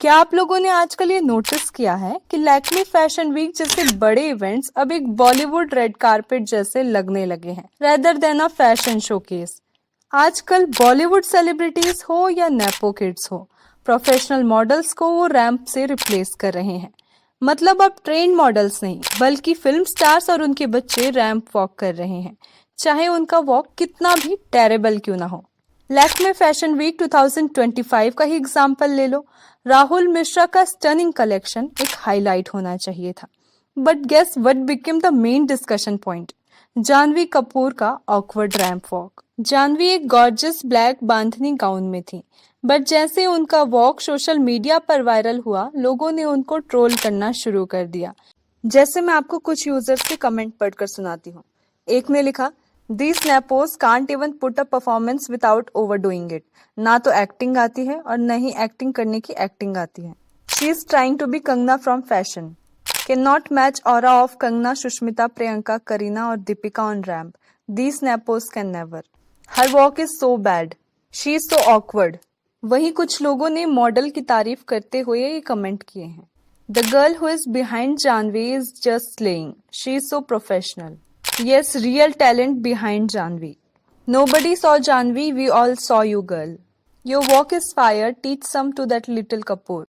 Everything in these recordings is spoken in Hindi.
क्या आप लोगों ने आजकल ये नोटिस किया है कि लैक्मे फैशन वीक जैसे बड़े इवेंट्स अब एक बॉलीवुड रेड कारपेट जैसे लगने लगे हैं rather than a fashion showcase. आजकल बॉलीवुड सेलिब्रिटीज हो या नेपो किड्स हो, प्रोफेशनल मॉडल्स को वो रैंप से रिप्लेस कर रहे हैं। मतलब अब ट्रेंड मॉडल्स नहीं बल्कि फिल्म स्टार्स और उनके बच्चे रैंप वॉक कर रहे हैं, चाहे उनका वॉक कितना भी टेरेबल क्यों ना हो। लैक्मे फैशन वीक 2025 का ही एग्जाम्पल ले लो। राहुल मिश्रा का स्टनिंग कलेक्शन एक हाईलाइट होना चाहिए था, but guess what became the main discussion point? Janhvi Kapoor का ऑकवर्ड रैंप वॉक। जानवी एक गॉर्जियस ब्लैक बांधनी गाउन में थी, बट जैसे उनका वॉक सोशल मीडिया पर वायरल हुआ, लोगों ने उनको ट्रोल करना शुरू कर दिया। जैसे मैं आपको कुछ यूजर्स के कमेंट पढ़कर सुनाती हूँ। एक ने लिखा, These nepos can't even put a performance without overdoing it. ना तो एक्टिंग आती है और न ही एक्टिंग करने की एक्टिंग आती है। She is trying to be Kangna from fashion. Cannot match aura of Kangna, Shushmita, Priyanka, Kareena और Deepika on ramp. These nepos can never. Her walk is so bad. She is so awkward. वहीं कुछ लोगों ने मॉडल की तारीफ करते हुए ये कमेंट किए हैं। The girl who is behind Janvi is just slaying. She is so professional. Yes, real talent behind Janvi. Nobody saw Janvi, we all saw you girl. Your walk is fire, teach some to that little Kapoor.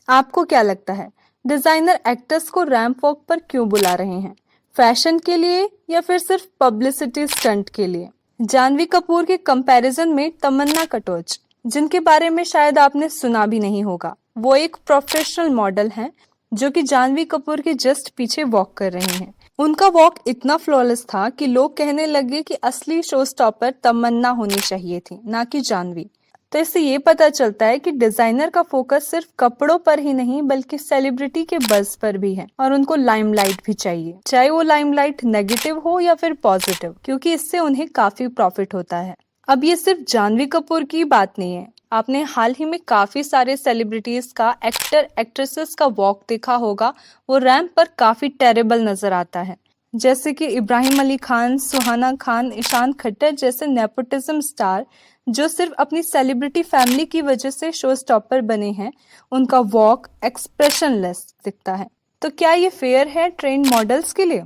आपको क्या लगता है, डिजाइनर एक्टर्स को रैंप वॉक पर क्यों बुला रहे हैं? फैशन के लिए या फिर सिर्फ पब्लिसिटी स्टंट के लिए? जानवी कपूर के कंपैरिजन में तमन्ना कटोच, जिनके बारे में शायद आपने सुना भी नहीं होगा, वो एक प्रोफेशनल मॉडल हैं जो कि जानवी कपूर के जस्ट पीछे वॉक कर रहे हैं। उनका वॉक इतना फ्लॉलेस था कि लोग कहने लगे कि असली शो स्टॉपर तमन्ना होनी चाहिए थी, ना कि जानवी। तो इससे ये पता चलता है कि डिजाइनर का फोकस सिर्फ कपड़ों पर ही नहीं बल्कि सेलिब्रिटी के बज़ पर भी है, और उनको लाइमलाइट भी चाहिए, चाहे वो लाइमलाइट नेगेटिव हो या फिर पॉजिटिव, क्योंकि इससे उन्हें काफी प्रॉफिट होता है। अब ये सिर्फ जानवी कपूर की बात नहीं है, आपने हाल ही में काफी सारे सेलिब्रिटीज का, एक्टर एक्ट्रेसेस का वॉक देखा होगा, वो रैंप पर काफी टेरेबल नजर आता है। जैसे कि इब्राहिम अली खान, सुहाना खान, ईशान खट्टर जैसे नेपोटिज्म स्टार जो सिर्फ अपनी सेलिब्रिटी फैमिली की वजह से शो स्टॉपर बने हैं, उनका वॉक एक्सप्रेशनलेस दिखता है। तो क्या ये फेयर है ट्रेंड मॉडल्स के लिए?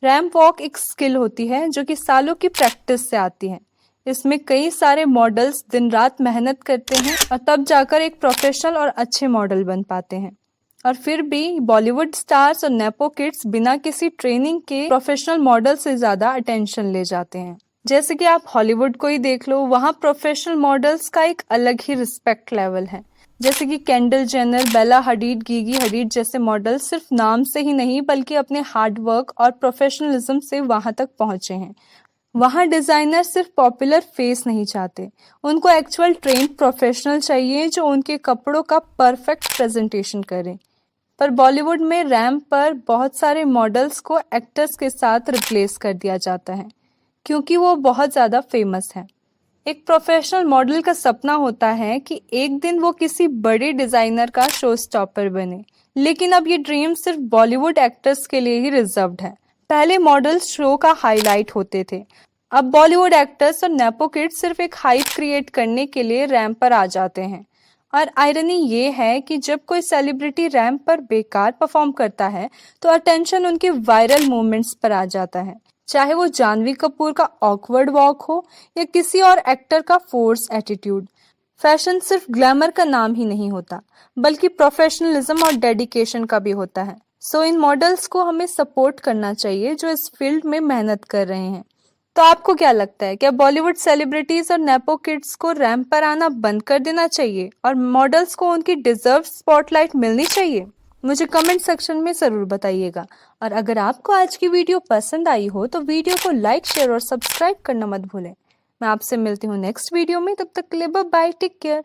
रैंप वॉक एक स्किल होती है जो कि सालों की प्रैक्टिस से आती है। इसमें कई सारे मॉडल्स दिन रात मेहनत करते हैं और तब जाकर एक प्रोफेशनल और अच्छे मॉडल बन पाते हैं। और फिर भी बॉलीवुड स्टार्स और नेपो किड्स बिना किसी ट्रेनिंग के प्रोफेशनल मॉडल से ज्यादा अटेंशन ले जाते हैं। जैसे कि आप हॉलीवुड को ही देख लो, वहाँ प्रोफेशनल मॉडल्स का एक अलग ही रिस्पेक्ट लेवल है। जैसे कि केंडल जेनर, बेला हडीड, गीगी हडीड जैसे मॉडल सिर्फ नाम से ही नहीं बल्कि अपने हार्ड वर्क और प्रोफेशनलिज्म से वहां तक पहुंचे हैं। वहाँ डिजाइनर सिर्फ पॉपुलर फेस नहीं चाहते, उनको एक्चुअल ट्रेंड प्रोफेशनल चाहिए जो उनके कपड़ों का परफेक्ट प्रेजेंटेशन करें। पर बॉलीवुड में रैंप पर बहुत सारे मॉडल्स को एक्टर्स के साथ रिप्लेस कर दिया जाता है क्योंकि वो बहुत ज़्यादा फेमस है। एक प्रोफेशनल मॉडल का सपना होता है कि एक दिन वो किसी बड़े डिजाइनर का शो स्टॉपर बने, लेकिन अब ये ड्रीम सिर्फ बॉलीवुड एक्टर्स के लिए ही रिजर्व्ड है। पहले मॉडल्स शो का हाईलाइट होते थे, अब बॉलीवुड एक्टर्स और नेपो किड्स सिर्फ एक हाइप क्रिएट करने के लिए रैंप पर आ जाते हैं। और आयरनी ये है कि जब कोई सेलिब्रिटी रैंप पर बेकार परफॉर्म करता है तो अटेंशन उनके वायरल मूवमेंट्स पर आ जाता है, चाहे वो जानवी कपूर का ऑकवर्ड वॉक हो या किसी और एक्टर का फोर्स एटीट्यूड। फैशन सिर्फ ग्लैमर का नाम ही नहीं होता बल्कि प्रोफेशनलिज्म और डेडिकेशन का भी होता है। सो इन मॉडल्स को हमें सपोर्ट करना चाहिए जो इस फील्ड में मेहनत कर रहे हैं। तो आपको क्या लगता है, क्या बॉलीवुड सेलिब्रिटीज और नेपो किड्स को रैंप पर आना बंद कर देना चाहिए और मॉडल्स को उनकी डिजर्व स्पॉटलाइट मिलनी चाहिए? मुझे कमेंट सेक्शन में जरूर बताइएगा। और अगर आपको आज की वीडियो पसंद आई हो तो वीडियो को लाइक, शेयर और सब्सक्राइब करना मत भूलें। मैं आपसे मिलती हूँ नेक्स्ट वीडियो में, तब तक के लिए बाय बाय, टेक केयर।